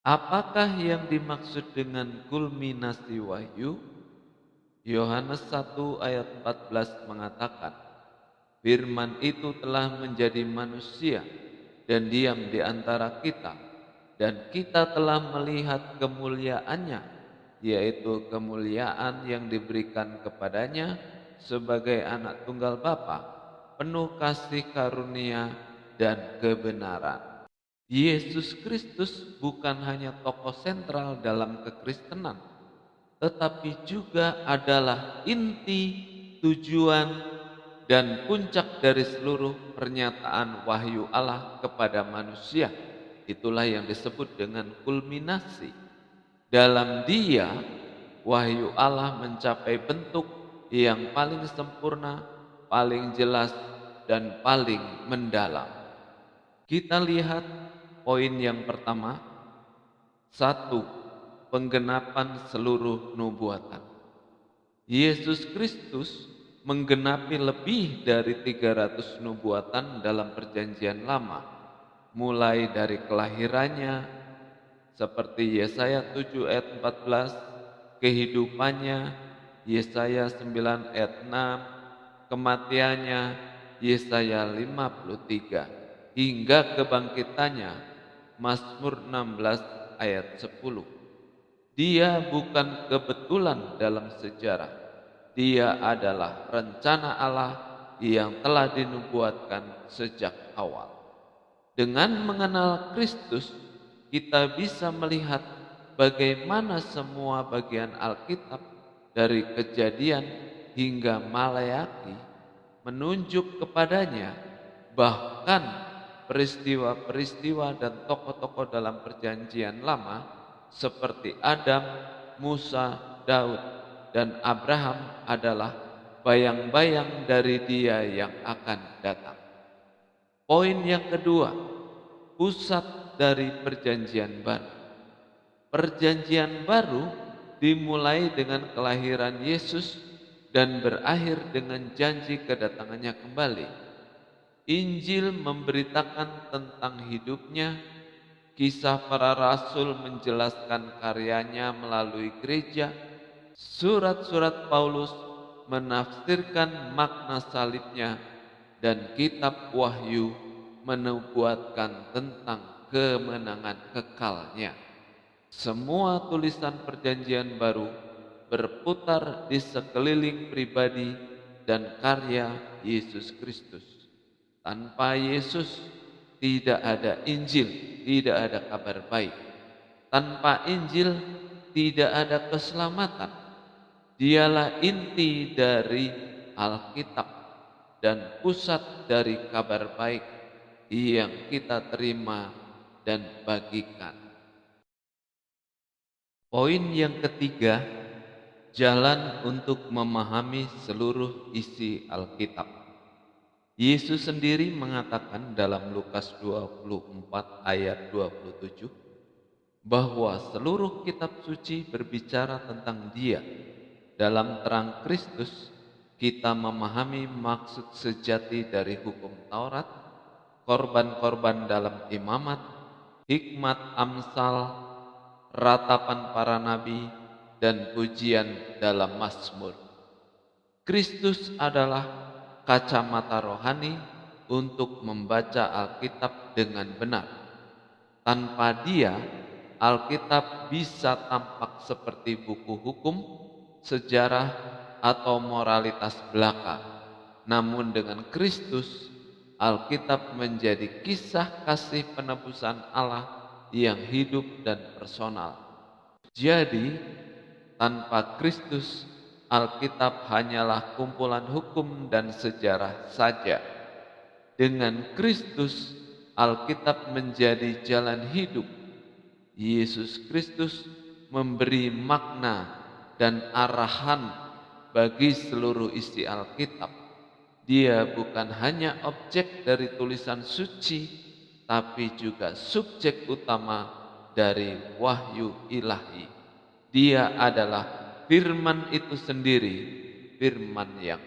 Apakah yang dimaksud dengan kulminasi wahyu? Yohanes 1 ayat 14 mengatakan, Firman itu telah menjadi manusia dan diam di antara kita, dan kita telah melihat kemuliaannya, yaitu kemuliaan yang diberikan kepadanya sebagai anak tunggal Bapa, penuh kasih karunia dan kebenaran. Yesus Kristus bukan hanya tokoh sentral dalam kekristenan, tetapi juga adalah inti, tujuan, dan puncak dari seluruh pernyataan wahyu Allah kepada manusia. Itulah yang disebut dengan kulminasi. Dalam Dia, wahyu Allah mencapai bentuk yang paling sempurna, paling jelas, dan paling mendalam. Kita lihat poin yang pertama. Satu, penggenapan seluruh nubuatan. Yesus Kristus menggenapi lebih dari 300 nubuatan dalam perjanjian lama, mulai dari kelahirannya seperti Yesaya 7 ayat 14, kehidupannya Yesaya 9 ayat 6, kematiannya Yesaya 53, hingga kebangkitannya Mazmur 16 ayat 10. Dia bukan kebetulan dalam sejarah. Dia adalah rencana Allah yang telah dinubuatkan sejak awal. Dengan mengenal Kristus, kita bisa melihat bagaimana semua bagian Alkitab dari Kejadian hingga Malayaki menunjuk kepadanya, bahkan peristiwa-peristiwa dan tokoh-tokoh dalam perjanjian lama seperti Adam, Musa, Daud, dan Abraham adalah bayang-bayang dari Dia yang akan datang. Poin yang kedua, pusat dari perjanjian baru. Perjanjian baru dimulai dengan kelahiran Yesus dan berakhir dengan janji kedatangannya kembali. Injil memberitakan tentang hidupnya, kisah para rasul menjelaskan karyanya melalui gereja, surat-surat Paulus menafsirkan makna salibnya, dan kitab Wahyu menubuatkan tentang kemenangan kekalnya. Semua tulisan perjanjian baru berputar di sekeliling pribadi dan karya Yesus Kristus. Tanpa Yesus tidak ada Injil, tidak ada kabar baik. Tanpa Injil tidak ada keselamatan. Dialah inti dari Alkitab dan pusat dari kabar baik yang kita terima dan bagikan. Poin yang ketiga, jalan untuk memahami seluruh isi Alkitab. Yesus sendiri mengatakan dalam Lukas 24 ayat 27 bahwa seluruh kitab suci berbicara tentang Dia. Dalam terang Kristus, kita memahami maksud sejati dari hukum Taurat, korban-korban dalam imamat, hikmat Amsal, ratapan para nabi, dan pujian dalam Mazmur. Kristus adalah kacamata rohani untuk membaca Alkitab dengan benar. Tanpa Dia, Alkitab bisa tampak seperti buku hukum, sejarah, atau moralitas belaka. Namun dengan Kristus, Alkitab menjadi kisah kasih penebusan Allah yang hidup dan personal. Jadi, tanpa Kristus, Alkitab hanyalah kumpulan hukum dan sejarah saja. Dengan Kristus, Alkitab menjadi jalan hidup. Yesus Kristus memberi makna dan arahan bagi seluruh isi Alkitab. Dia bukan hanya objek dari tulisan suci, tapi juga subjek utama dari wahyu ilahi. Dia adalah firman itu sendiri, firman yang